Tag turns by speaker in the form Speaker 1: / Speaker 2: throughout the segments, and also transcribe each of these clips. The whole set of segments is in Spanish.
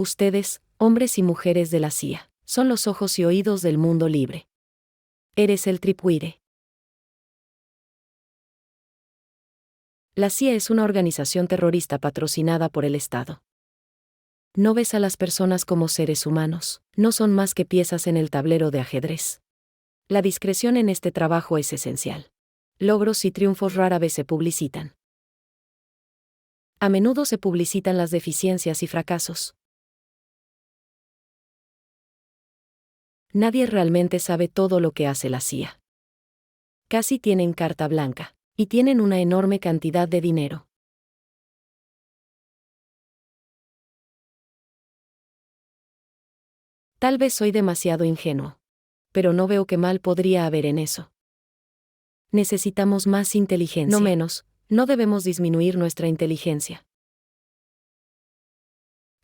Speaker 1: Ustedes, hombres y mujeres de la CIA, son los ojos y oídos del mundo libre. Eres el Tripwire. La CIA es una organización terrorista patrocinada por el Estado. No ves a las personas como seres humanos, no son más que piezas en el tablero de ajedrez. La discreción en este trabajo es esencial. Logros y triunfos rara vez se publicitan. A menudo se publicitan las deficiencias y fracasos. Nadie realmente sabe todo lo que hace la CIA. Casi tienen carta blanca, y tienen una enorme cantidad de dinero. Tal vez soy demasiado ingenuo. Pero no veo qué mal podría haber en eso. Necesitamos más inteligencia. No menos, no debemos disminuir nuestra inteligencia.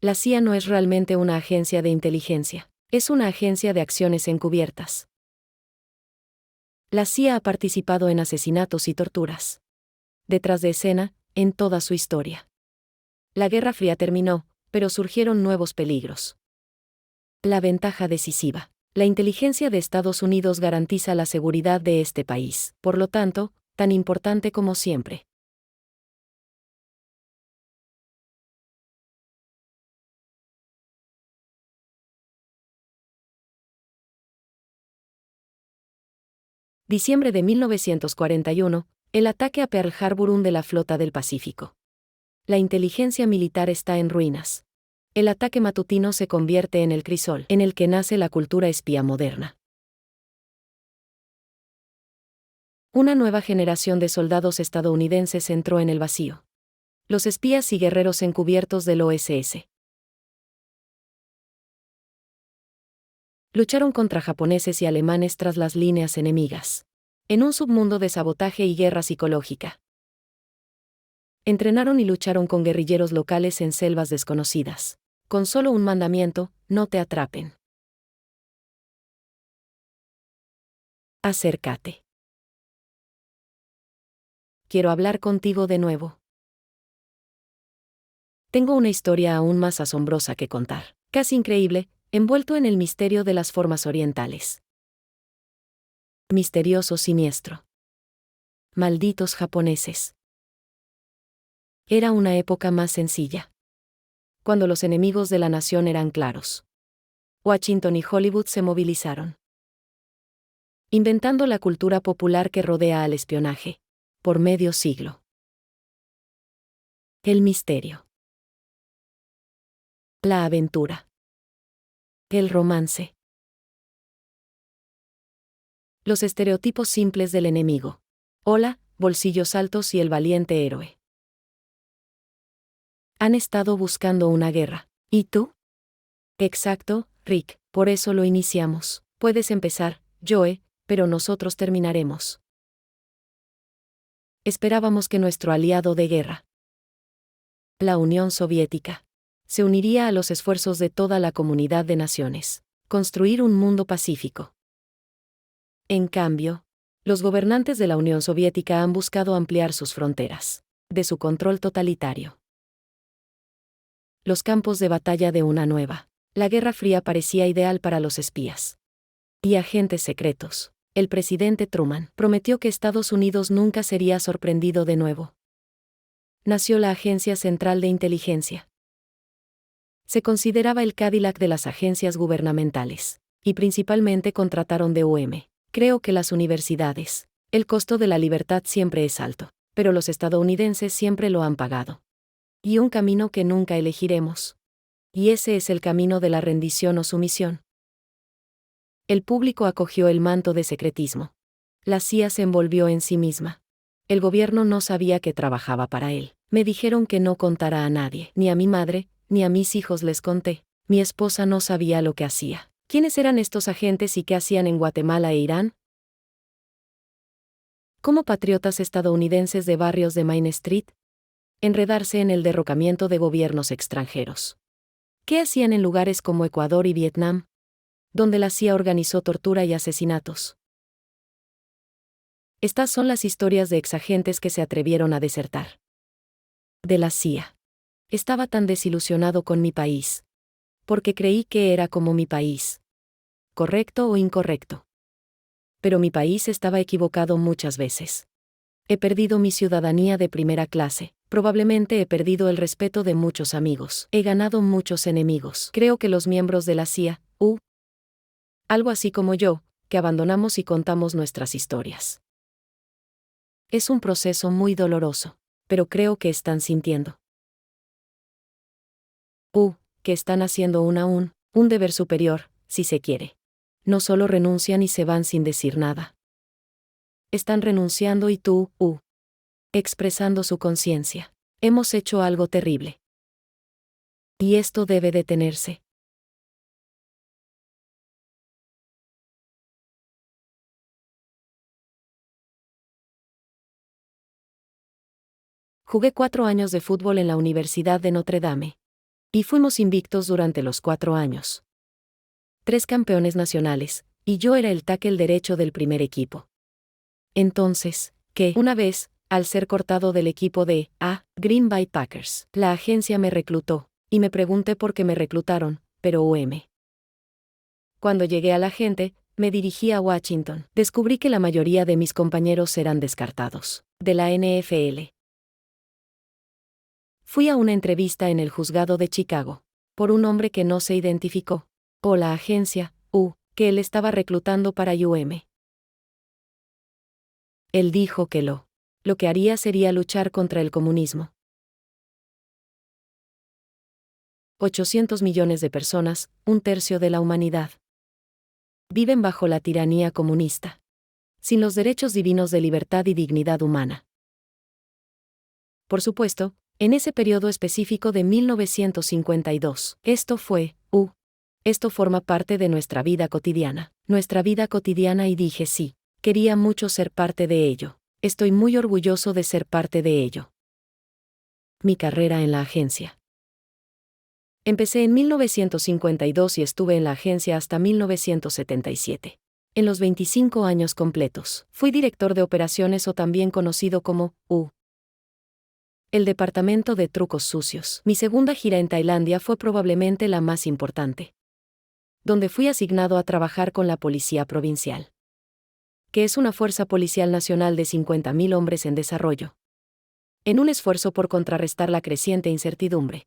Speaker 1: La CIA no es realmente una agencia de inteligencia, es una agencia de acciones encubiertas. La CIA ha participado en asesinatos y torturas. Detrás de escena, en toda su historia. La Guerra Fría terminó, pero surgieron nuevos peligros. La ventaja decisiva. La inteligencia de Estados Unidos garantiza la seguridad de este país, por lo tanto, tan importante como siempre. Diciembre de 1941, el ataque a Pearl Harbor hunde la flota del Pacífico. La inteligencia militar está en ruinas. El ataque matutino se convierte en el crisol en el que nace la cultura espía moderna. Una nueva generación de soldados estadounidenses entró en el vacío. Los espías y guerreros encubiertos del OSS. Lucharon contra japoneses y alemanes tras las líneas enemigas. En un submundo de sabotaje y guerra psicológica. Entrenaron y lucharon con guerrilleros locales en selvas desconocidas. Con solo un mandamiento: no te atrapen. Acércate. Quiero hablar contigo de nuevo. Tengo una historia aún más asombrosa que contar, casi increíble, envuelto en el misterio de las formas orientales. Misterioso siniestro. Malditos japoneses. Era una época más sencilla. Cuando los enemigos de la nación eran claros. Washington y Hollywood se movilizaron. Inventando la cultura popular que rodea al espionaje. Por medio siglo. El misterio. La aventura. El romance. Los estereotipos simples del enemigo. Hola, bolsillos altos y el valiente héroe. Han estado buscando una guerra. ¿Y tú? Exacto, Rick, por eso lo iniciamos. Puedes empezar, Joe, pero nosotros terminaremos. Esperábamos que nuestro aliado de guerra, la Unión Soviética, se uniría a los esfuerzos de toda la comunidad de naciones, construir un mundo pacífico. En cambio, los gobernantes de la Unión Soviética han buscado ampliar sus fronteras, de su control totalitario. Los campos de batalla de una nueva. La Guerra Fría parecía ideal para los espías y agentes secretos. El presidente Truman prometió que Estados Unidos nunca sería sorprendido de nuevo. Nació la Agencia Central de Inteligencia. Se consideraba el Cadillac de las agencias gubernamentales, y principalmente contrataron DUM. Creo que las universidades. El costo de la libertad siempre es alto, pero los estadounidenses siempre lo han pagado. Y un camino que nunca elegiremos. Y ese es el camino de la rendición o sumisión. El público acogió el manto de secretismo. La CIA se envolvió en sí misma. El gobierno no sabía que trabajaba para él. Me dijeron que no contara a nadie, ni a mi madre, ni a mis hijos les conté. Mi esposa no sabía lo que hacía. ¿Quiénes eran estos agentes y qué hacían en Guatemala e Irán? Como patriotas estadounidenses de barrios de Main Street, enredarse en el derrocamiento de gobiernos extranjeros. ¿Qué hacían en lugares como Ecuador y Vietnam, donde la CIA organizó tortura y asesinatos? Estas son las historias de exagentes que se atrevieron a desertar de la CIA. Estaba tan desilusionado con mi país. porque creí que era como mi país. ¿Correcto o incorrecto? Pero mi país estaba equivocado muchas veces. He perdido mi ciudadanía de primera clase, probablemente he perdido el respeto de muchos amigos, he ganado muchos enemigos. Creo que los miembros de la CIA, algo así como yo, que abandonamos y contamos nuestras historias. Es un proceso muy doloroso, pero creo que están sintiendo. Que están haciendo un deber superior, si se quiere. No solo renuncian y se van sin decir nada. Están renunciando y expresando su conciencia. Hemos hecho algo terrible. Y esto debe detenerse. Jugué 4 años de fútbol en la Universidad de Notre Dame. Y fuimos invictos durante los 4 años. 3 campeones nacionales, y yo era el tackle derecho del primer equipo. Entonces, una vez, al ser cortado del equipo de Green Bay Packers, la agencia me reclutó, y me pregunté por qué me reclutaron, pero Cuando llegué a la gente, me dirigí a Washington. Descubrí que la mayoría de mis compañeros eran descartados de la NFL. Fui a una entrevista en el juzgado de Chicago, por un hombre que no se identificó, o la agencia, que él estaba reclutando para Él dijo que lo que haría sería luchar contra el comunismo. 800 millones de personas, un tercio de la humanidad, viven bajo la tiranía comunista, sin los derechos divinos de libertad y dignidad humana. Por supuesto, en ese periodo específico de 1952, esto forma parte de nuestra vida cotidiana y dije sí, quería mucho ser parte de ello, estoy muy orgulloso de ser parte de ello. Mi carrera en la agencia. Empecé en 1952 y estuve en la agencia hasta 1977. En los 25 años completos, fui director de operaciones o también conocido como el Departamento de Trucos Sucios. Mi segunda gira en Tailandia fue probablemente la más importante, donde fui asignado a trabajar con la Policía Provincial, que es una fuerza policial nacional de 50.000 hombres en desarrollo, en un esfuerzo por contrarrestar la creciente incertidumbre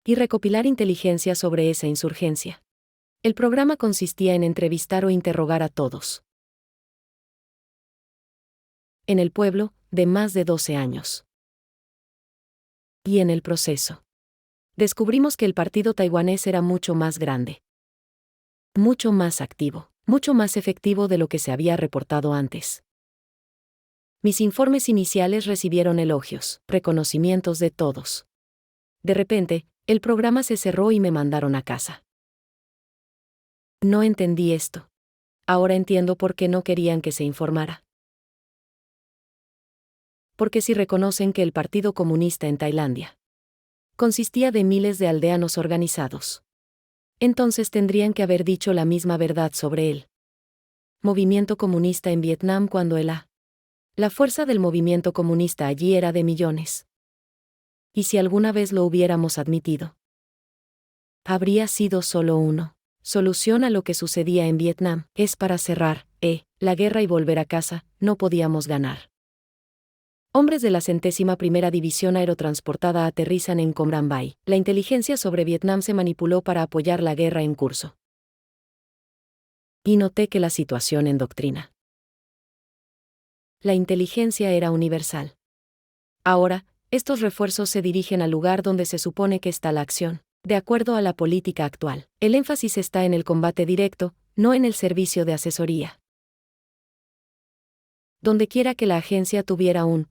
Speaker 1: y recopilar inteligencia sobre esa insurgencia. El programa consistía en entrevistar o interrogar a todos en el pueblo, de más de 12 años. Y en el proceso, descubrimos que el partido taiwanés era mucho más grande, mucho más activo, mucho más efectivo de lo que se había reportado antes. Mis informes iniciales recibieron elogios, reconocimientos de todos. De repente, el programa se cerró y me mandaron a casa. No entendí esto. Ahora entiendo por qué no querían que se informara. Porque si reconocen que el Partido Comunista en Tailandia consistía de miles de aldeanos organizados, entonces tendrían que haber dicho la misma verdad sobre el movimiento comunista en Vietnam cuando la fuerza del movimiento comunista allí era de millones. Y si alguna vez lo hubiéramos admitido, habría sido solo solución a lo que sucedía en Vietnam, es para cerrar, la guerra y volver a casa, no podíamos ganar. Hombres de la 101ª División Aerotransportada aterrizan en Cam Ranh Bay. La inteligencia sobre Vietnam se manipuló para apoyar la guerra en curso. Y noté que la situación en doctrina. La inteligencia era universal. Ahora, estos refuerzos se dirigen al lugar donde se supone que está la acción. De acuerdo a la política actual, el énfasis está en el combate directo, no en el servicio de asesoría. Dondequiera que la agencia tuviera un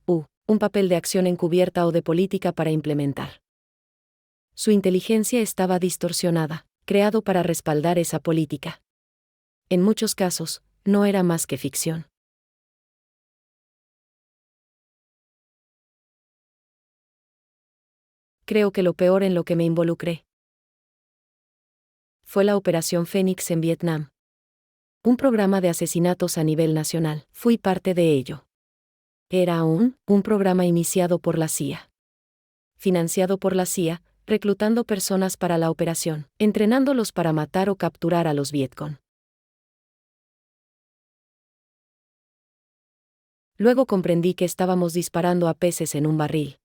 Speaker 1: papel de acción encubierta o de política para implementar. Su inteligencia estaba distorsionada, creado para respaldar esa política. En muchos casos, no era más que ficción. Creo que lo peor en lo que me involucré fue la Operación Fénix en Vietnam. Un programa de asesinatos a nivel nacional. Fui parte de ello. Era un programa iniciado por la CIA. Financiado por la CIA, reclutando personas para la operación, entrenándolos para matar o capturar a los Vietcong. Luego comprendí que estábamos disparando a peces en un barril.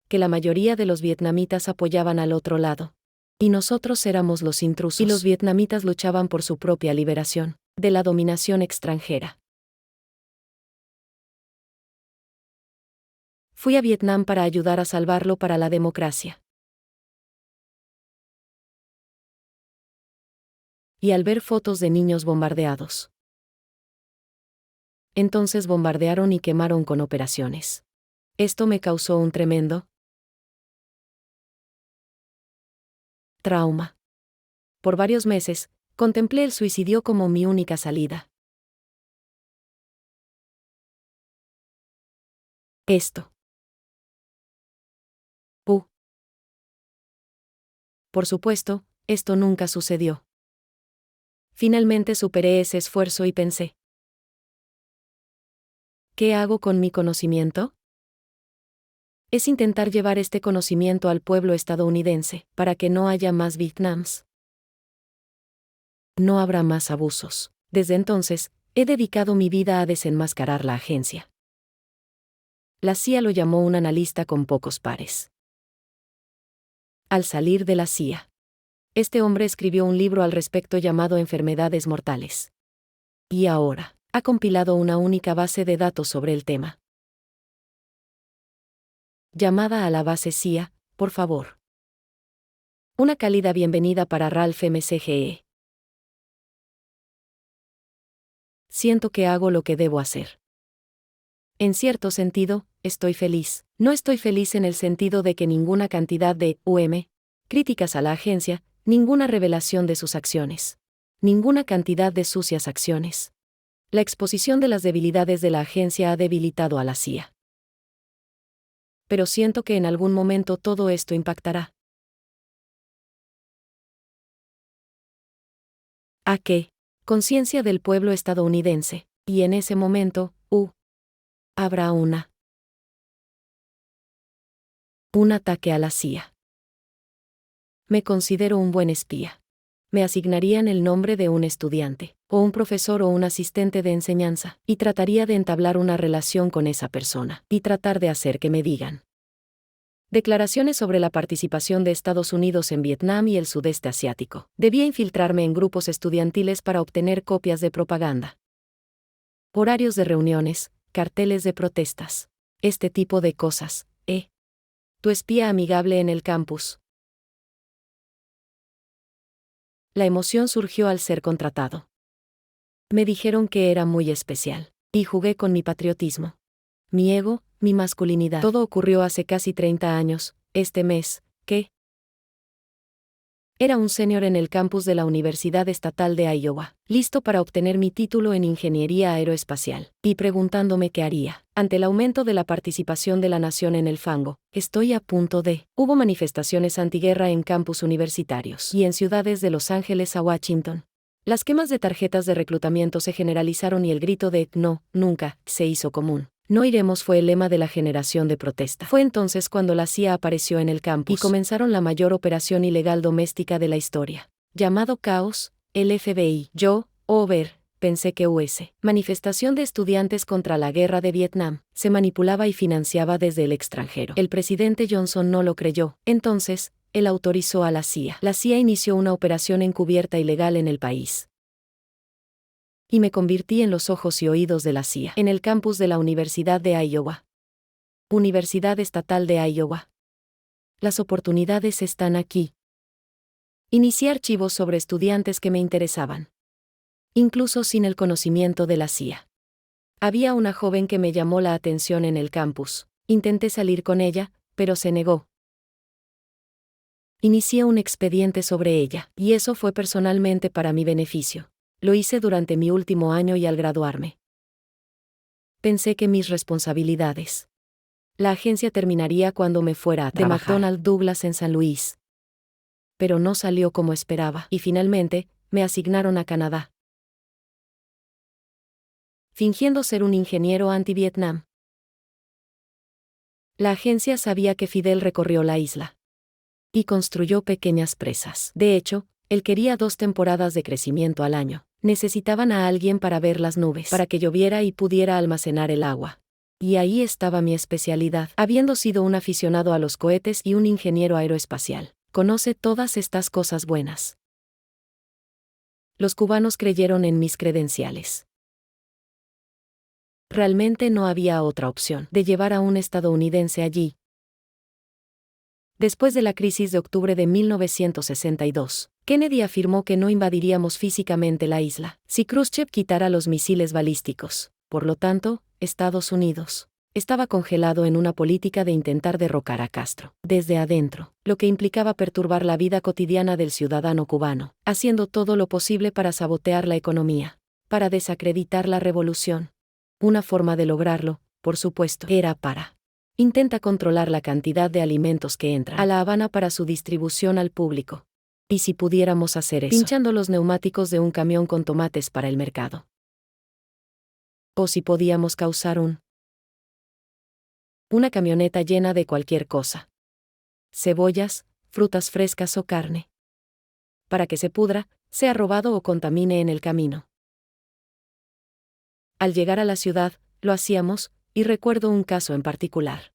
Speaker 1: Que la mayoría de los vietnamitas apoyaban al otro lado. Y nosotros éramos los intrusos. Y los vietnamitas luchaban por su propia liberación, de la dominación extranjera. Fui a Vietnam para ayudar a salvarlo para la democracia. Y al ver fotos de niños bombardeados. Entonces bombardearon y quemaron con operaciones. Esto me causó un tremendo trauma. Por varios meses, contemplé el suicidio como mi única salida. Esto. Por supuesto, esto nunca sucedió. Finalmente superé ese esfuerzo y pensé: ¿qué hago con mi conocimiento? Es intentar llevar este conocimiento al pueblo estadounidense, para que no haya más Vietnams. No habrá más abusos. Desde entonces, he dedicado mi vida a desenmascarar la agencia. La CIA lo llamó un analista con pocos pares. Al salir de la CIA, este hombre escribió un libro al respecto llamado Enfermedades Mortales. Y ahora, ha compilado una única base de datos sobre el tema. Llamada a la base CIA, por favor. Una cálida bienvenida para Ralph McGee. Siento que hago lo que debo hacer. En cierto sentido, estoy feliz. No estoy feliz en el sentido de que ninguna cantidad de críticas a la agencia, ninguna revelación de sus acciones. Ninguna cantidad de sucias acciones. La exposición de las debilidades de la agencia ha debilitado a la CIA. Pero siento que en algún momento todo esto impactará. ¿A qué? Conciencia del pueblo estadounidense, y en ese momento, habrá un ataque a la CIA. Me considero un buen espía. Me asignarían el nombre de un estudiante, o un profesor o un asistente de enseñanza, y trataría de entablar una relación con esa persona, y tratar de hacer que me digan. Declaraciones sobre la participación de Estados Unidos en Vietnam y el sudeste asiático. Debía infiltrarme en grupos estudiantiles para obtener copias de propaganda. Horarios de reuniones, carteles de protestas. Este tipo de cosas, Tu espía amigable en el campus. La emoción surgió al ser contratado. Me dijeron que era muy especial, y jugué con mi patriotismo. Mi ego, mi masculinidad. Todo ocurrió hace casi 30 años, este mes, que era un senior en el campus de la Universidad Estatal de Iowa, listo para obtener mi título en Ingeniería Aeroespacial, y preguntándome qué haría. Ante el aumento de la participación de la nación en el fango, estoy a punto de. Hubo manifestaciones antiguerra en campus universitarios y en ciudades de Los Ángeles a Washington. Las quemas de tarjetas de reclutamiento se generalizaron y el grito de «no, nunca» se hizo común. No iremos fue el lema de la generación de protesta. Fue entonces cuando la CIA apareció en el campus y comenzaron la mayor operación ilegal doméstica de la historia. Llamado Caos, el FBI. Pensé que manifestación de estudiantes contra la guerra de Vietnam, se manipulaba y financiaba desde el extranjero. El presidente Johnson no lo creyó. Entonces, él autorizó a la CIA. La CIA inició una operación encubierta ilegal en el país. Y me convertí en los ojos y oídos de la CIA. En el campus de la Universidad de Iowa. Universidad Estatal de Iowa. Las oportunidades están aquí. Inicié archivos sobre estudiantes que me interesaban. Incluso sin el conocimiento de la CIA. Había una joven que me llamó la atención en el campus. Intenté salir con ella, pero se negó. Inicié un expediente sobre ella, y eso fue personalmente para mi beneficio. Lo hice durante mi último año y al graduarme. Pensé que mis responsabilidades. La agencia terminaría cuando me fuera a trabajar. De McDonnell Douglas en San Luis. Pero no salió como esperaba, y finalmente, me asignaron a Canadá. Fingiendo ser un ingeniero anti-Vietnam. La agencia sabía que Fidel recorrió la isla. Y construyó pequeñas presas. De hecho, él quería 2 temporadas de crecimiento al año. Necesitaban a alguien para ver las nubes, para que lloviera y pudiera almacenar el agua. Y ahí estaba mi especialidad. Habiendo sido un aficionado a los cohetes y un ingeniero aeroespacial, conoce todas estas cosas buenas. Los cubanos creyeron en mis credenciales. Realmente no había otra opción de llevar a un estadounidense allí. Después de la crisis de octubre de 1962, Kennedy afirmó que no invadiríamos físicamente la isla si Khrushchev quitara los misiles balísticos. Por lo tanto, Estados Unidos estaba congelado en una política de intentar derrocar a Castro desde adentro, lo que implicaba perturbar la vida cotidiana del ciudadano cubano, haciendo todo lo posible para sabotear la economía, para desacreditar la revolución. Una forma de lograrlo, por supuesto, era intenta controlar la cantidad de alimentos que entra a La Habana para su distribución al público. ¿Y si pudiéramos hacer eso pinchando los neumáticos de un camión con tomates para el mercado? ¿O si podíamos causar una camioneta llena de cualquier cosa? Cebollas, frutas frescas o carne. Para que se pudra, sea robado o contamine en el camino. Al llegar a la ciudad, lo hacíamos, y recuerdo un caso en particular.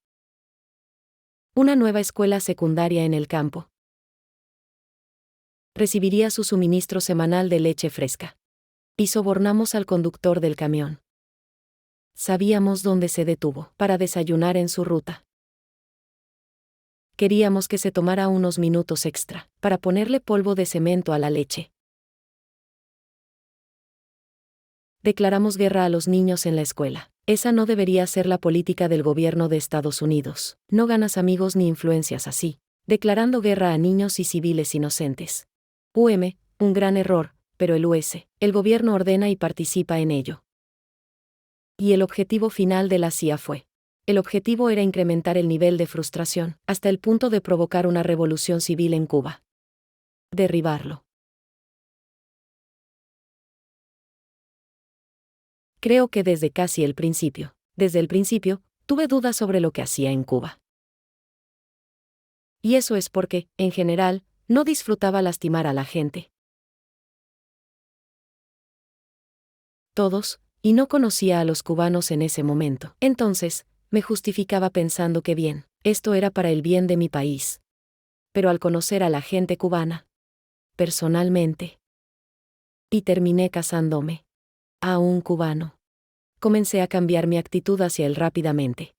Speaker 1: Una nueva escuela secundaria en el campo recibiría su suministro semanal de leche fresca. Y sobornamos al conductor del camión. Sabíamos dónde se detuvo para desayunar en su ruta. Queríamos que se tomara unos minutos extra para ponerle polvo de cemento a la leche. Declaramos guerra a los niños en la escuela. Esa no debería ser la política del gobierno de Estados Unidos. No ganas amigos ni influencias así, declarando guerra a niños y civiles inocentes. Un gran error, pero el gobierno ordena y participa en ello. Y el objetivo final de la CIA fue. El objetivo era incrementar el nivel de frustración, hasta el punto de provocar una revolución civil en Cuba. Derribarlo. Creo que desde el principio, tuve dudas sobre lo que hacía en Cuba. Y eso es porque, en general, no disfrutaba lastimar a la gente. Todos, y no conocía a los cubanos en ese momento. Entonces, me justificaba pensando que bien, esto era para el bien de mi país. Pero al conocer a la gente cubana, personalmente, y terminé casándome a un cubano, comencé a cambiar mi actitud hacia él rápidamente.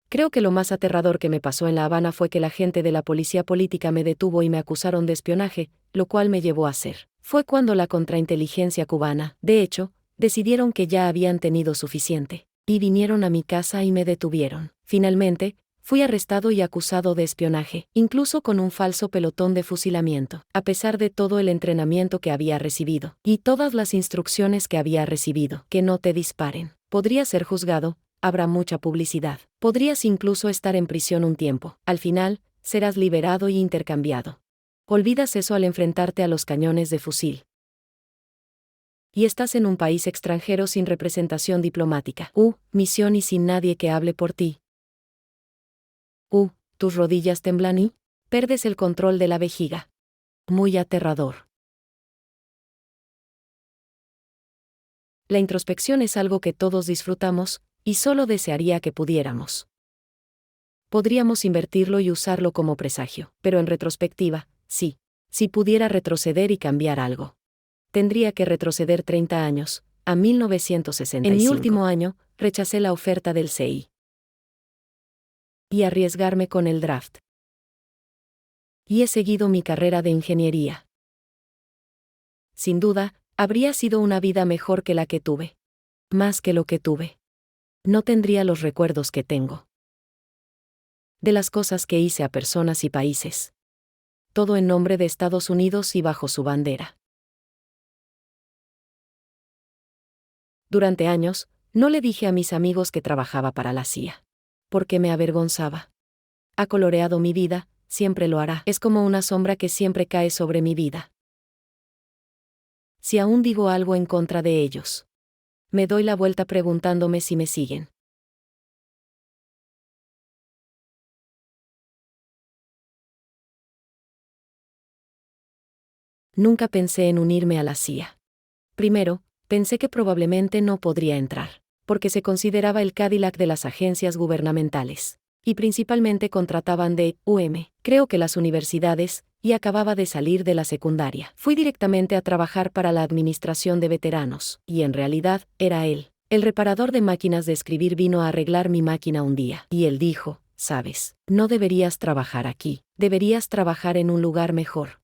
Speaker 1: Creo que lo más aterrador que me pasó en La Habana fue que la gente de la policía política me detuvo y me acusaron de espionaje, lo cual me llevó a hacer. Fue cuando la contrainteligencia cubana, de hecho, decidieron que ya habían tenido suficiente, y vinieron a mi casa y me detuvieron. Finalmente, fui arrestado y acusado de espionaje, incluso con un falso pelotón de fusilamiento, a pesar de todo el entrenamiento que había recibido, y todas las instrucciones que había recibido, que no te disparen. Podría ser juzgado, habrá mucha publicidad, podrías incluso estar en prisión un tiempo, al final, serás liberado y intercambiado. Olvidas eso al enfrentarte a los cañones de fusil. Y estás en un país extranjero sin representación diplomática. Misión y sin nadie que hable por ti. Tus rodillas temblan y perdes el control de la vejiga. Muy aterrador. La introspección es algo que todos disfrutamos, y solo desearía que pudiéramos. Podríamos invertirlo y usarlo como presagio, pero en retrospectiva, sí. Si pudiera retroceder y cambiar algo, tendría que retroceder 30 años, a 1965. En mi último año, rechacé la oferta del CI. Y arriesgarme con el draft. Y he seguido mi carrera de ingeniería. Sin duda, habría sido una vida mejor que la que tuve. Más que lo que tuve. No tendría los recuerdos que tengo. De las cosas que hice a personas y países. Todo en nombre de Estados Unidos y bajo su bandera. Durante años, no le dije a mis amigos que trabajaba para la CIA. Porque me avergonzaba. Ha coloreado mi vida, siempre lo hará. Es como una sombra que siempre cae sobre mi vida. Si aún digo algo en contra de ellos, me doy la vuelta preguntándome si me siguen. Nunca pensé en unirme a la CIA. Primero, pensé que probablemente no podría entrar, porque se consideraba el Cadillac de las agencias gubernamentales, y principalmente contrataban de creo que las universidades, y acababa de salir de la secundaria. Fui directamente a trabajar para la administración de veteranos, y en realidad, era él. El reparador de máquinas de escribir vino a arreglar mi máquina un día, y él dijo, sabes, no deberías trabajar aquí, deberías trabajar en un lugar mejor.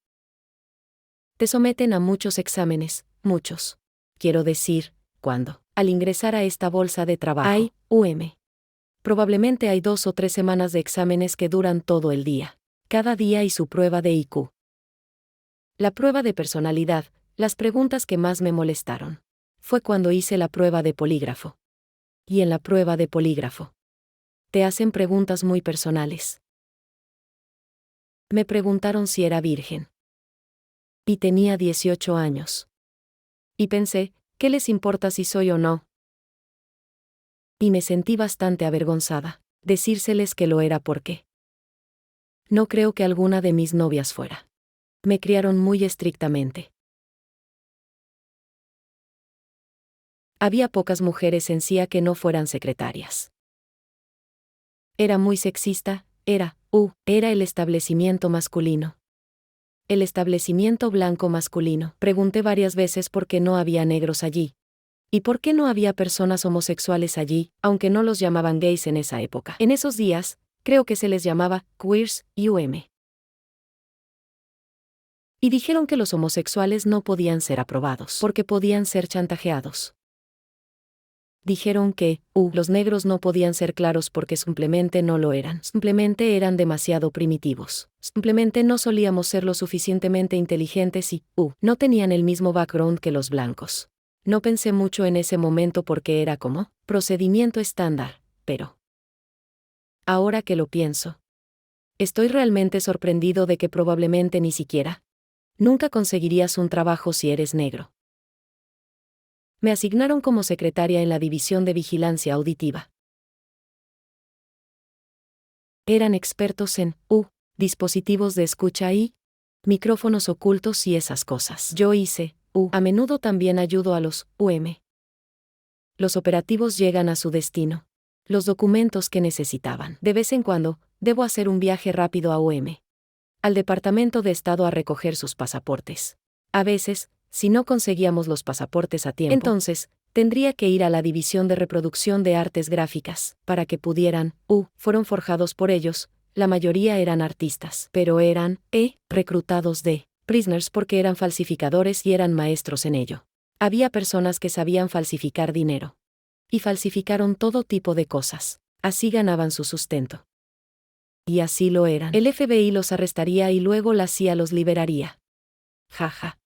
Speaker 1: Te someten a muchos exámenes, muchos. Quiero decir, cuando, al ingresar a esta bolsa de trabajo, hay, probablemente hay 2 o 3 semanas de exámenes que duran todo el día. Cada día y su prueba de IQ. La prueba de personalidad, las preguntas que más me molestaron. Fue cuando hice la prueba de polígrafo. Y en la prueba de polígrafo, te hacen preguntas muy personales. Me preguntaron si era virgen. Y tenía 18 años. Y pensé, ¿qué les importa si soy o no? Y me sentí bastante avergonzada, decírseles que lo era porque no creo que alguna de mis novias fuera. Me criaron muy estrictamente. Había pocas mujeres en CIA que no fueran secretarias. Era muy sexista, era el establecimiento masculino. El establecimiento blanco masculino. Pregunté varias veces por qué no había negros allí. ¿Y por qué no había personas homosexuales allí, aunque no los llamaban gays en esa época? En esos días, creo que se les llamaba queers, Y dijeron que los homosexuales no podían ser aprobados, porque podían ser chantajeados. Dijeron que, los negros no podían ser claros porque simplemente no lo eran. Simplemente eran demasiado primitivos. Simplemente no solíamos ser lo suficientemente inteligentes y, no tenían el mismo background que los blancos. No pensé mucho en ese momento porque era como procedimiento estándar, pero ahora que lo pienso, estoy realmente sorprendido de que probablemente ni siquiera nunca conseguirías un trabajo si eres negro. Me asignaron como secretaria en la división de vigilancia auditiva. Eran expertos en dispositivos de escucha y micrófonos ocultos y esas cosas. Yo hice, a menudo también ayudo a los Los operativos llegan a su destino. Los documentos que necesitaban. De vez en cuando, debo hacer un viaje rápido a al Departamento de Estado a recoger sus pasaportes. A veces, si no conseguíamos los pasaportes a tiempo, entonces, tendría que ir a la división de reproducción de artes gráficas, para que pudieran, fueron forjados por ellos, la mayoría eran artistas, pero eran, reclutados de prisoners porque eran falsificadores y eran maestros en ello. Había personas que sabían falsificar dinero. Y falsificaron todo tipo de cosas. Así ganaban su sustento. Y así lo eran. El FBI los arrestaría y luego la CIA los liberaría. Jaja.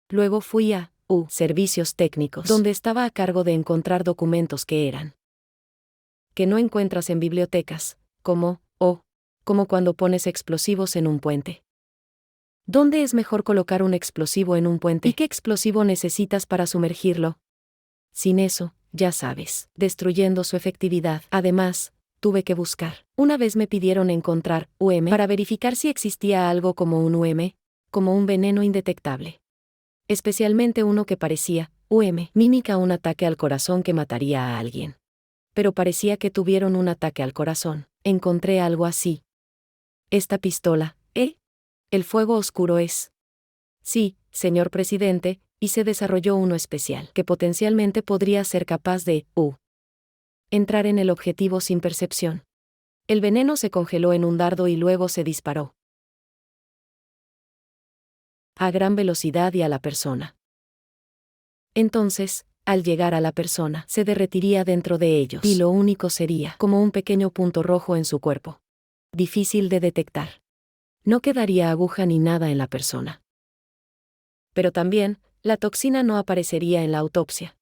Speaker 1: Luego fui a servicios técnicos, donde estaba a cargo de encontrar documentos que no encuentras en bibliotecas, como cuando pones explosivos en un puente. ¿Dónde es mejor colocar un explosivo en un puente? ¿Y qué explosivo necesitas para sumergirlo? Sin eso, ya sabes, destruyendo su efectividad. Además, tuve que buscar. Una vez me pidieron encontrar para verificar si existía algo como un como un veneno indetectable. Especialmente uno que parecía, mímica un ataque al corazón que mataría a alguien. Pero parecía que tuvieron un ataque al corazón. Encontré algo así. Esta pistola, el fuego oscuro es. Sí, señor presidente, y se desarrolló uno especial que potencialmente podría ser capaz de, entrar en el objetivo sin percepción. El veneno se congeló en un dardo y luego se disparó. A gran velocidad y a la persona. Entonces, al llegar a la persona, se derretiría dentro de ellos y lo único sería como un pequeño punto rojo en su cuerpo. Difícil de detectar. No quedaría aguja ni nada en la persona. Pero también, la toxina no aparecería en la autopsia.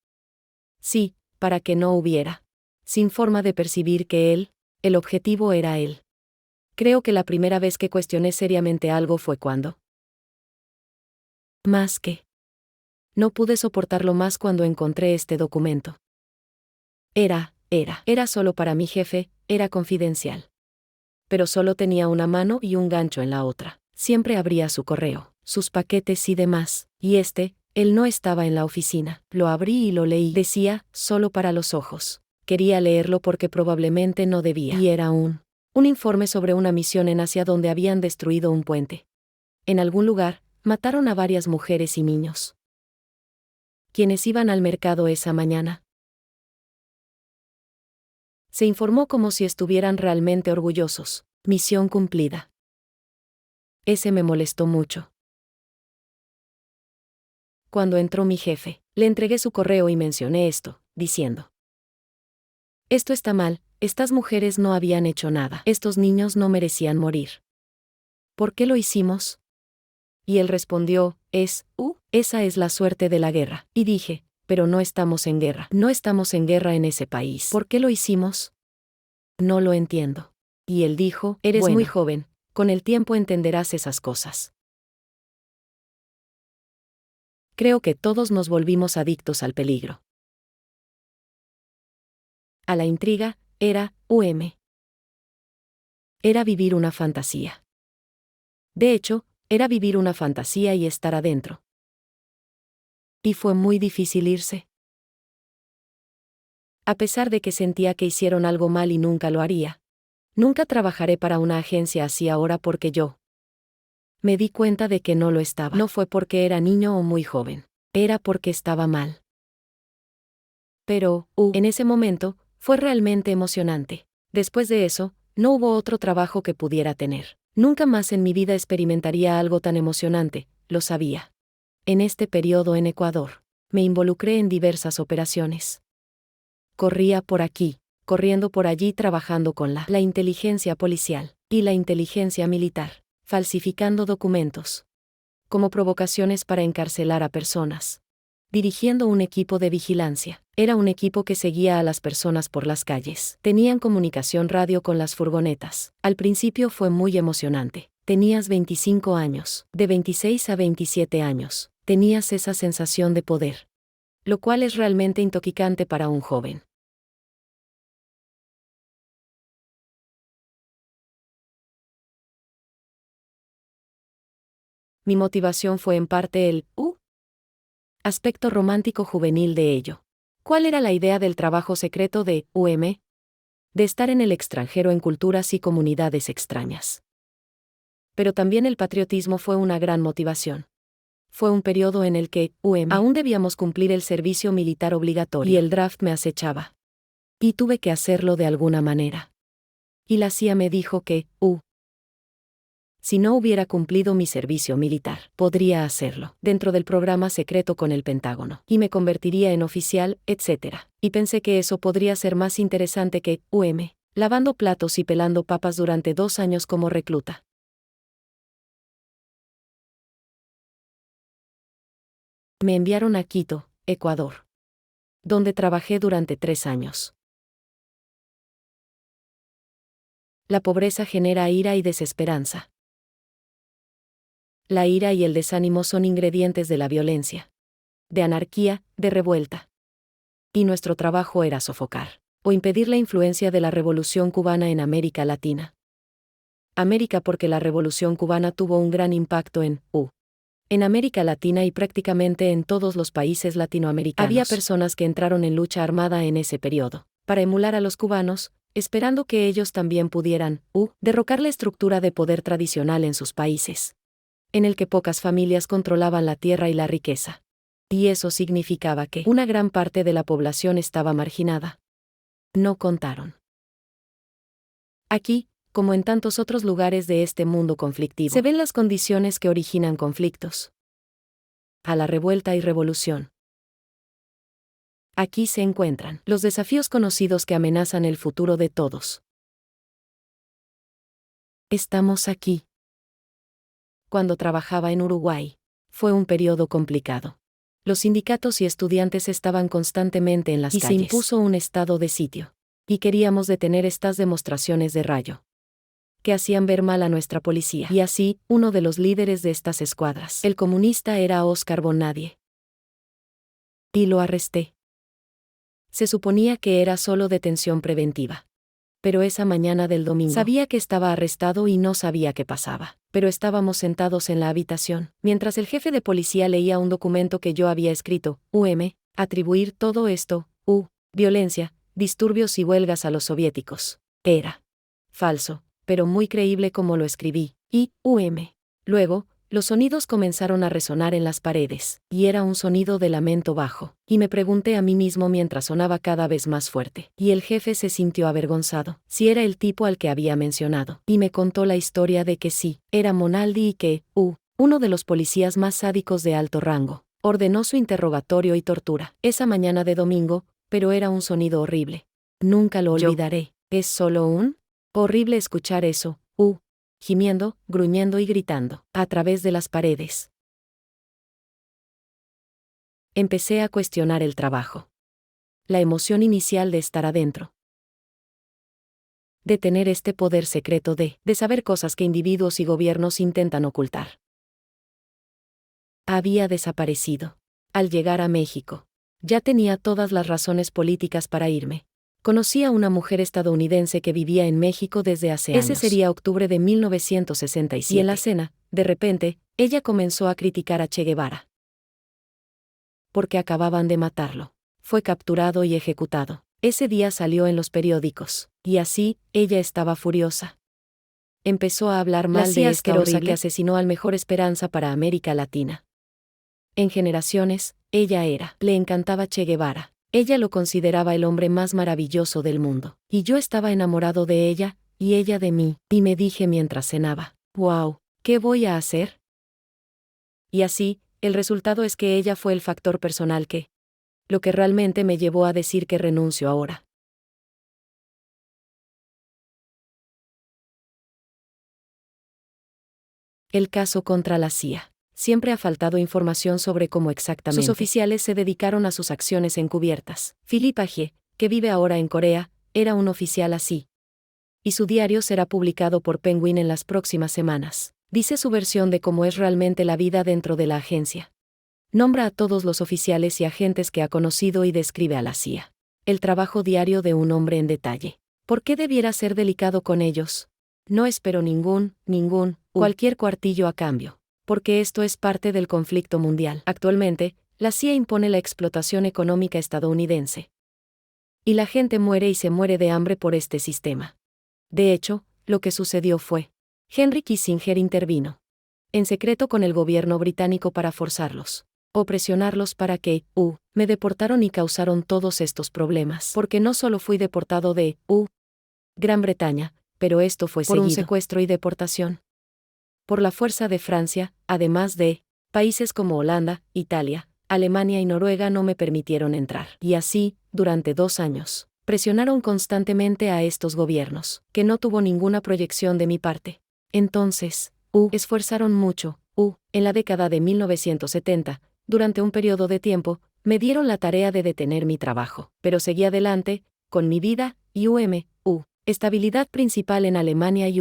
Speaker 1: Sí, para que no hubiera. Sin forma de percibir que el objetivo era él. Creo que la primera vez que cuestioné seriamente algo fue cuando. Más que. No pude soportarlo más cuando encontré este documento. Era solo para mi jefe, era confidencial. Pero solo tenía una mano y un gancho en la otra. Siempre abría su correo. sus paquetes y demás, y él no estaba en la oficina. Lo abrí y lo leí. Decía, solo para los ojos. Quería leerlo porque probablemente no debía. Y era un informe sobre una misión en Asia donde habían destruido un puente. En algún lugar, mataron a varias mujeres y niños. Quienes iban al mercado esa mañana. Se informó como si estuvieran realmente orgullosos. Misión cumplida. Ese me molestó mucho. Cuando entró mi jefe, le entregué su correo y mencioné esto, diciendo: esto está mal, estas mujeres no habían hecho nada, estos niños no merecían morir. ¿Por qué lo hicimos? Y él respondió, esa es la suerte de la guerra. Y dije, pero no estamos en guerra. No estamos en guerra en ese país. ¿Por qué lo hicimos? No lo entiendo. Y él dijo, eres muy joven, con el tiempo entenderás esas cosas. Creo que todos nos volvimos adictos al peligro. A la intriga, era vivir una fantasía. De hecho, era vivir una fantasía y estar adentro. Y fue muy difícil irse. A pesar de que sentía que hicieron algo mal y nunca lo haría. Nunca trabajaré para una agencia así ahora porque yo me di cuenta de que no lo estaba. No fue porque era niño o muy joven. Era porque estaba mal. Pero, en ese momento, fue realmente emocionante. Después de eso, no hubo otro trabajo que pudiera tener. Nunca más en mi vida experimentaría algo tan emocionante, lo sabía. En este periodo en Ecuador, me involucré en diversas operaciones. Corría por aquí, corriendo por allí trabajando con la inteligencia policial y la inteligencia militar, falsificando documentos. Como provocaciones para encarcelar a personas. Dirigiendo un equipo de vigilancia. Era un equipo que seguía a las personas por las calles. Tenían comunicación radio con las furgonetas. Al principio fue muy emocionante. Tenías 25 años. De 26 a 27 años. Tenías esa sensación de poder. Lo cual es realmente intoxicante para un joven. Mi motivación fue en parte el aspecto romántico juvenil de ello. ¿Cuál era la idea del trabajo secreto de De estar en el extranjero en culturas y comunidades extrañas. Pero también el patriotismo fue una gran motivación. Fue un periodo en el que, aún debíamos cumplir el servicio militar obligatorio y el draft me acechaba. Y tuve que hacerlo de alguna manera. Y la CIA me dijo que, si no hubiera cumplido mi servicio militar, podría hacerlo, dentro del programa secreto con el Pentágono, y me convertiría en oficial, etc. Y pensé que eso podría ser más interesante que, lavando platos y pelando papas durante 2 años como recluta. Me enviaron a Quito, Ecuador, donde trabajé durante 3 años. La pobreza genera ira y desesperanza. La ira y el desánimo son ingredientes de la violencia, de anarquía, de revuelta. Y nuestro trabajo era sofocar o impedir la influencia de la Revolución Cubana en América Latina. América porque la Revolución Cubana tuvo un gran impacto en América Latina y prácticamente en todos los países latinoamericanos. Había personas que entraron en lucha armada en ese periodo, para emular a los cubanos, esperando que ellos también pudieran derrocar la estructura de poder tradicional en sus países, en el que pocas familias controlaban la tierra y la riqueza. Y eso significaba que una gran parte de la población estaba marginada. No contaron. Aquí, como en tantos otros lugares de este mundo conflictivo, se ven las condiciones que originan conflictos. A la revuelta y revolución. Aquí se encuentran los desafíos conocidos que amenazan el futuro de todos. Estamos aquí. Cuando trabajaba en Uruguay, fue un periodo complicado. Los sindicatos y estudiantes estaban constantemente en las calles. Y se impuso un estado de sitio. Y queríamos detener estas demostraciones de rayo, que hacían ver mal a nuestra policía. Y así, uno de los líderes de estas escuadras, el comunista, era Oscar Bonadie. Y lo arresté. Se suponía que era solo detención preventiva. Pero esa mañana del domingo sabía que estaba arrestado y no sabía qué pasaba. pero estábamos sentados en la habitación, mientras el jefe de policía leía un documento que yo había escrito, atribuir todo esto, violencia, disturbios y huelgas a los soviéticos. Era falso, pero muy creíble como lo escribí, Luego, los sonidos comenzaron a resonar en las paredes, y era un sonido de lamento bajo, y me pregunté a mí mismo mientras sonaba cada vez más fuerte, y el jefe se sintió avergonzado, si era el tipo al que había mencionado, y me contó la historia de que sí, era Monaldi y que, uno de los policías más sádicos de alto rango, ordenó su interrogatorio y tortura, esa mañana de domingo, pero era un sonido horrible. Nunca lo olvidaré, es solo horrible escuchar eso, gimiendo, gruñendo y gritando, a través de las paredes. Empecé a cuestionar el trabajo. La emoción inicial de estar adentro. De tener este poder secreto de saber cosas que individuos y gobiernos intentan ocultar. Había desaparecido. Al llegar a México, ya tenía todas las razones políticas para irme. Conocí a una mujer estadounidense que vivía en México desde hace años. Ese sería octubre de 1967. Y en la cena, de repente, ella comenzó a criticar a Che Guevara. Porque acababan de matarlo. Fue capturado y ejecutado. Ese día salió en los periódicos. Y así, ella estaba furiosa. Empezó a hablar mal de esta asquerosa que asesinó al mejor esperanza para América Latina. En generaciones, le encantaba Che Guevara. Ella lo consideraba el hombre más maravilloso del mundo. Y yo estaba enamorado de ella, y ella de mí, y me dije mientras cenaba, «Wow, ¿qué voy a hacer?». Y así, el resultado es que ella fue el factor personal lo que realmente me llevó a decir que renuncio ahora. El caso contra la CIA. Siempre ha faltado información sobre cómo exactamente sus oficiales se dedicaron a sus acciones encubiertas. Philippe Agee, que vive ahora en Corea, era un oficial así. Y su diario será publicado por Penguin en las próximas semanas. Dice su versión de cómo es realmente la vida dentro de la agencia. Nombra a todos los oficiales y agentes que ha conocido y describe a la CIA. El trabajo diario de un hombre en detalle. ¿Por qué debiera ser delicado con ellos? No espero cualquier cuartillo a cambio. Porque esto es parte del conflicto mundial. Actualmente, la CIA impone la explotación económica estadounidense. Y la gente muere y se muere de hambre por este sistema. De hecho, lo que sucedió fue, Henry Kissinger intervino en secreto con el gobierno británico para forzarlos, o presionarlos para que, me deportaron y causaron todos estos problemas. Porque no solo fui deportado de, Gran Bretaña, pero esto fue por un secuestro y deportación. Por la fuerza de Francia, además de países como Holanda, Italia, Alemania y Noruega no me permitieron entrar. Y así, durante 2 años, presionaron constantemente a estos gobiernos, que no tuvo ninguna proyección de mi parte. Entonces, esforzaron mucho, en la década de 1970, durante un periodo de tiempo, me dieron la tarea de detener mi trabajo, pero seguí adelante, con mi vida, y estabilidad principal en Alemania y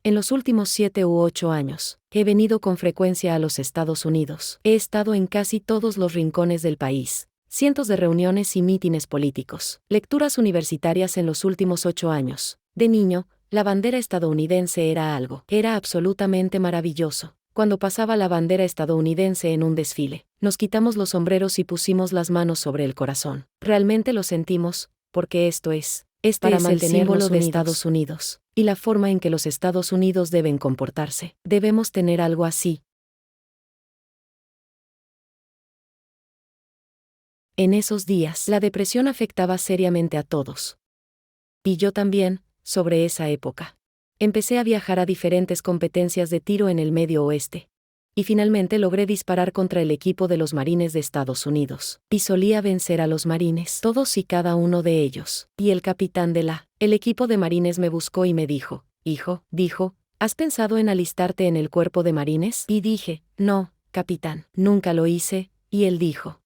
Speaker 1: En los últimos 7 u 8 años, he venido con frecuencia a los Estados Unidos. He estado en casi todos los rincones del país. Cientos de reuniones y mítines políticos. Lecturas universitarias en los últimos 8 años. De niño, la bandera estadounidense era absolutamente maravilloso. Cuando pasaba la bandera estadounidense en un desfile, nos quitamos los sombreros y pusimos las manos sobre el corazón. Realmente lo sentimos, porque este es el símbolo de Estados Unidos. Y la forma en que los Estados Unidos deben comportarse. Debemos tener algo así. En esos días, la depresión afectaba seriamente a todos. Y yo también, sobre esa época. Empecé a viajar a diferentes competencias de tiro en el Medio Oeste. Y finalmente logré disparar contra el equipo de los Marines de Estados Unidos. Y solía vencer a los Marines, todos y cada uno de ellos. Y el capitán el equipo de Marines me buscó y me dijo, «Hijo», «¿has pensado en alistarte en el cuerpo de Marines?» Y dije, «No, capitán, nunca lo hice», y él dijo,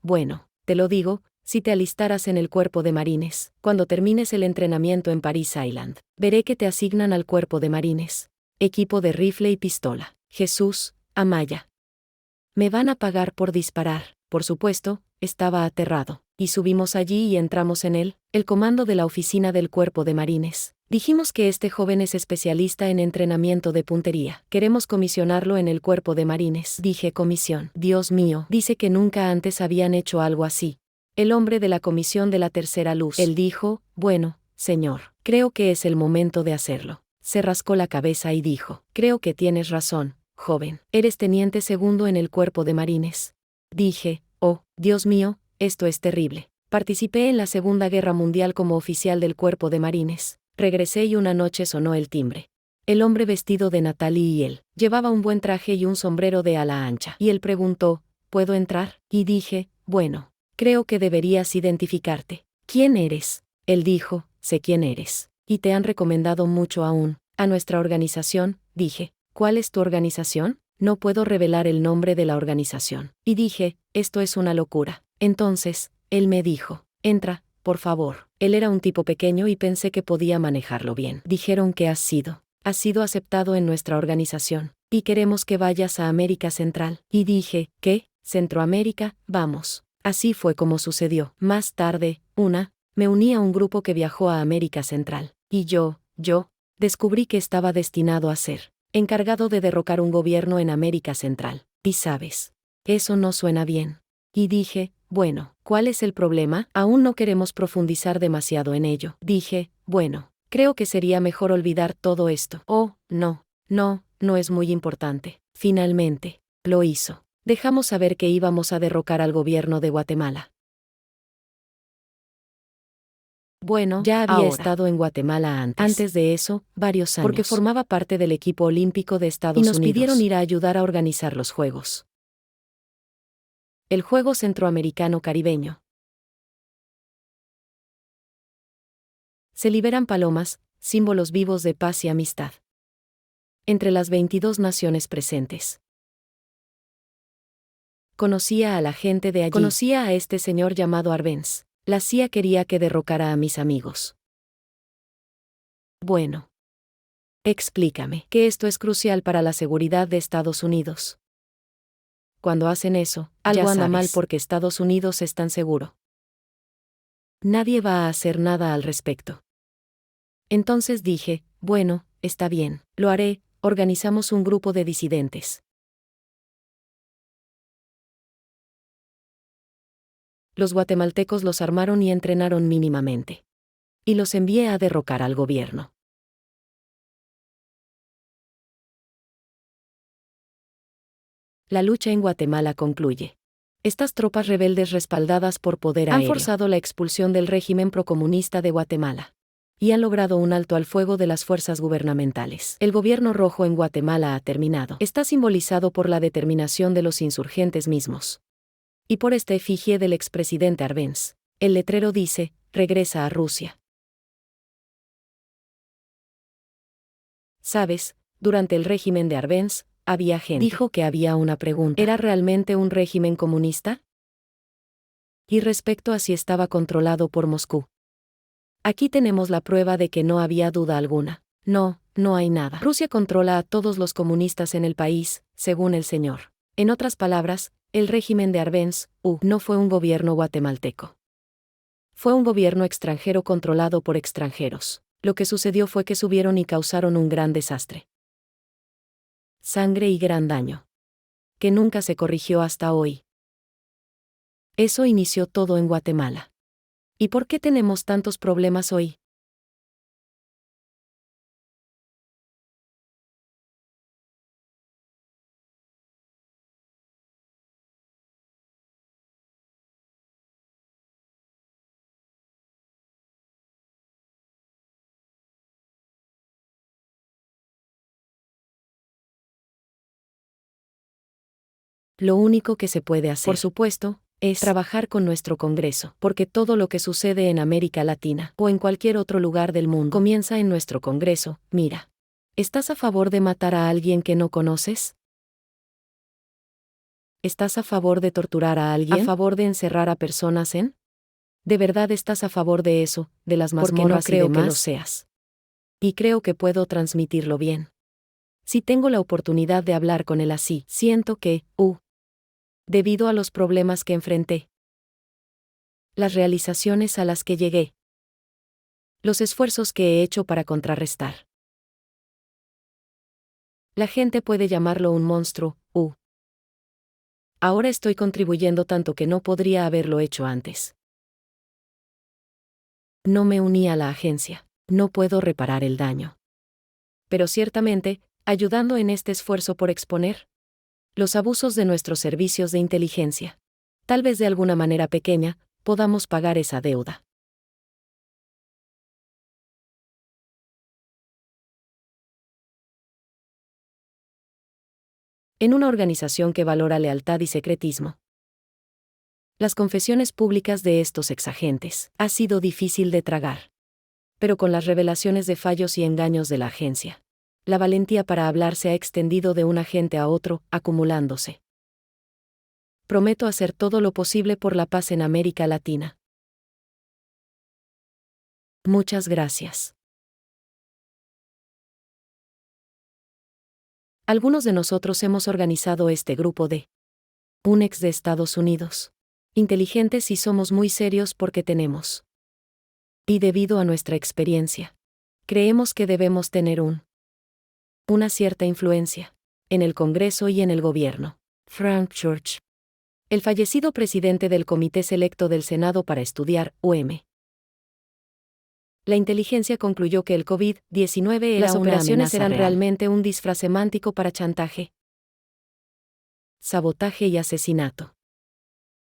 Speaker 1: «Bueno, te lo digo, si te alistaras en el cuerpo de Marines, cuando termines el entrenamiento en Paris Island, veré que te asignan al cuerpo de Marines. Equipo de rifle y pistola. Jesús, Amaya. Me van a pagar por disparar». Por supuesto, estaba aterrado. Y subimos allí y entramos en el comando de la oficina del Cuerpo de Marines. Dijimos que este joven es especialista en entrenamiento de puntería. Queremos comisionarlo en el Cuerpo de Marines. Dije comisión. Dios mío, dice que nunca antes habían hecho algo así. El hombre de la comisión de la tercera luz. Él dijo, bueno, señor, creo que es el momento de hacerlo. Se rascó la cabeza y dijo, creo que tienes razón, joven. Eres teniente segundo en el Cuerpo de Marines. Dije, oh, Dios mío, esto es terrible. Participé en la Segunda Guerra Mundial como oficial del Cuerpo de Marines. Regresé y una noche sonó el timbre. El hombre vestido de Natalie y él llevaba un buen traje y un sombrero de ala ancha. Y él preguntó, ¿puedo entrar? Y dije, bueno, creo que deberías identificarte. ¿Quién eres? Él dijo, sé quién eres. Y te han recomendado mucho aún, a nuestra organización. Dije, ¿cuál es tu organización? No puedo revelar el nombre de la organización. Y dije, esto es una locura. Entonces, él me dijo, entra, por favor. Él era un tipo pequeño y pensé que podía manejarlo bien. Dijeron que has sido aceptado en nuestra organización, y queremos que vayas a América Central. Y dije, ¿qué? ¿Centroamérica? Vamos. Así fue como sucedió. Más tarde, me uní a un grupo que viajó a América Central. Y yo, descubrí que estaba destinado a ser encargado de derrocar un gobierno en América Central. Y sabes, eso no suena bien. Y dije, bueno, ¿cuál es el problema? Aún no queremos profundizar demasiado en ello. Dije, bueno, creo que sería mejor olvidar todo esto. Oh, no es muy importante. Finalmente, lo hizo. Dejamos saber que íbamos a derrocar al gobierno de Guatemala. Bueno, ya había estado en Guatemala antes de eso, varios años. Porque formaba parte del equipo olímpico de Estados Unidos. Y nos pidieron ir a ayudar a organizar los Juegos. El Juego Centroamericano Caribeño. Se liberan palomas, símbolos vivos de paz y amistad. Entre las 22 naciones presentes. Conocía a la gente de allí. Conocía a este señor llamado Arbenz. La CIA quería que derrocara a mis amigos. Bueno. Explícame que esto es crucial para la seguridad de Estados Unidos. Cuando hacen eso, algo anda mal porque Estados Unidos es tan seguro. Nadie va a hacer nada al respecto. Entonces dije, bueno, está bien, lo haré. Organizamos un grupo de disidentes. Los guatemaltecos los armaron y entrenaron mínimamente. Y los envié a derrocar al gobierno. La lucha en Guatemala concluye. Estas tropas rebeldes respaldadas por poder aéreo han forzado la expulsión del régimen procomunista de Guatemala. Y han logrado un alto al fuego de las fuerzas gubernamentales. El gobierno rojo en Guatemala ha terminado. Está simbolizado por la determinación de los insurgentes mismos. Y por esta efigie del expresidente Arbenz. El letrero dice, regresa a Rusia. ¿Sabes? Durante el régimen de Arbenz, había gente. Dijo que había una pregunta. ¿Era realmente un régimen comunista? Y respecto a si estaba controlado por Moscú. Aquí tenemos la prueba de que no había duda alguna. No hay nada. Rusia controla a todos los comunistas en el país, según el señor. En otras palabras, el régimen de Arbenz, no fue un gobierno guatemalteco. Fue un gobierno extranjero controlado por extranjeros. Lo que sucedió fue que subieron y causaron un gran desastre. Sangre y gran daño. Que nunca se corrigió hasta hoy. Eso inició todo en Guatemala. ¿Y por qué tenemos tantos problemas hoy? Lo único que se puede hacer, por supuesto, es trabajar con nuestro Congreso, porque todo lo que sucede en América Latina o en cualquier otro lugar del mundo comienza en nuestro Congreso. Mira, ¿estás a favor de matar a alguien que no conoces? ¿Estás a favor de torturar a alguien? ¿A favor de encerrar a personas en? ¿De verdad estás a favor de eso, de las mazmorras y demás? Porque no creo que lo seas. Y creo que puedo transmitirlo bien. Si tengo la oportunidad de hablar con él así, siento que, debido a los problemas que enfrenté, Las realizaciones a las que llegué. Los esfuerzos que he hecho para contrarrestar. La gente puede llamarlo un monstruo, Ahora estoy contribuyendo tanto que no podría haberlo hecho antes. No me uní a la agencia. No puedo reparar el daño. Pero ciertamente, ayudando en este esfuerzo por exponer los abusos de nuestros servicios de inteligencia. Tal vez de alguna manera pequeña, podamos pagar esa deuda. En una organización que valora lealtad y secretismo. Las confesiones públicas de estos exagentes ha sido difícil de tragar. Pero con las revelaciones de fallos y engaños de la agencia, la valentía para hablar se ha extendido de un agente a otro, acumulándose. Prometo hacer todo lo posible por la paz en América Latina. Muchas gracias. Algunos de nosotros hemos organizado este grupo de UNEX de Estados Unidos. Inteligentes y somos muy serios porque tenemos. Y debido a nuestra experiencia, creemos que debemos tener una cierta influencia en el Congreso y en el gobierno. Frank Church, el fallecido presidente del Comité Selecto del Senado para estudiar, La inteligencia concluyó que el COVID-19 era las operaciones eran realmente un disfraz semántico para chantaje, sabotaje y asesinato.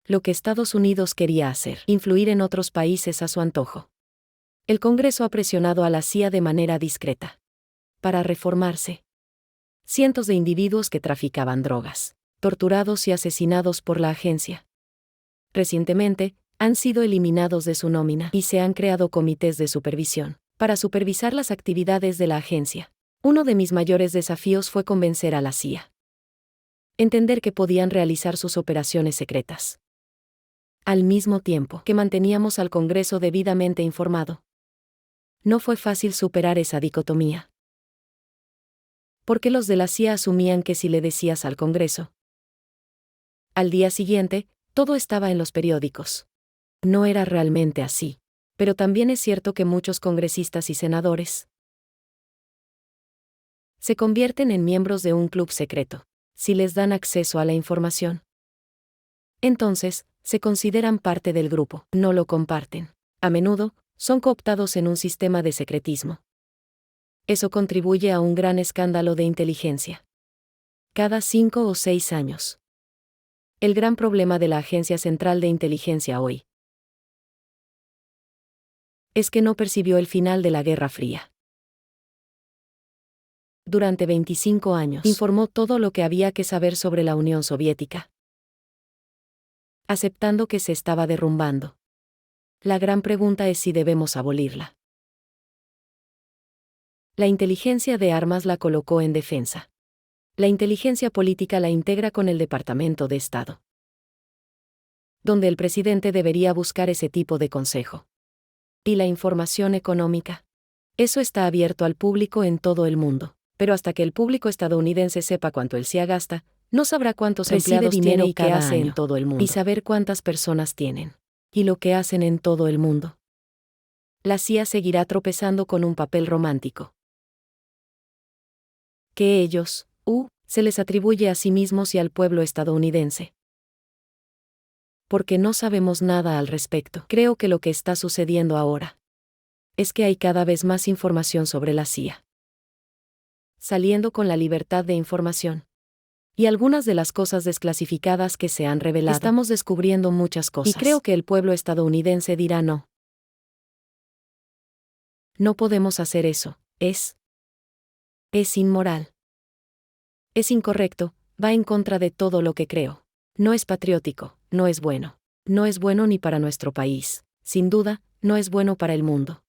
Speaker 1: Lo que Estados Unidos quería hacer, influir en otros países a su antojo. El Congreso ha presionado a la CIA de manera discreta para reformarse. Cientos de individuos que traficaban drogas, torturados y asesinados por la agencia. Recientemente, han sido eliminados de su nómina y se han creado comités de supervisión para supervisar las actividades de la agencia. Uno de mis mayores desafíos fue convencer a la CIA. Entender que podían realizar sus operaciones secretas. Al mismo tiempo que manteníamos al Congreso debidamente informado. No fue fácil superar esa dicotomía. Porque los de la CIA asumían que si le decías al Congreso, al día siguiente, todo estaba en los periódicos. No era realmente así. Pero también es cierto que muchos congresistas y senadores se convierten en miembros de un club secreto, si les dan acceso a la información. Entonces, se consideran parte del grupo, no lo comparten. A menudo, son cooptados en un sistema de secretismo. Eso contribuye a un gran escándalo de inteligencia. Cada 5 o 6 años. El gran problema de la Agencia Central de Inteligencia hoy es que no percibió el final de la Guerra Fría. Durante 25 años, informó todo lo que había que saber sobre la Unión Soviética, aceptando que se estaba derrumbando. La gran pregunta es si debemos abolirla. La inteligencia de armas la colocó en defensa. La inteligencia política la integra con el Departamento de Estado, donde el presidente debería buscar ese tipo de consejo. Y la información económica. Eso está abierto al público en todo el mundo. Pero hasta que el público estadounidense sepa cuánto el CIA gasta, no sabrá cuántos empleados tiene y qué hace en todo el mundo. Y saber cuántas personas tienen. Y lo que hacen en todo el mundo. La CIA seguirá tropezando con un papel romántico. Que ellos, se les atribuye a sí mismos y al pueblo estadounidense. Porque no sabemos nada al respecto. Creo que lo que está sucediendo ahora es que hay cada vez más información sobre la CIA. Saliendo con la libertad de información. Y algunas de las cosas desclasificadas que se han revelado. Estamos descubriendo muchas cosas. Y creo que el pueblo estadounidense dirá no. No podemos hacer eso, es inmoral. Es incorrecto, va en contra de todo lo que creo. No es patriótico, no es bueno. No es bueno ni para nuestro país. Sin duda, no es bueno para el mundo.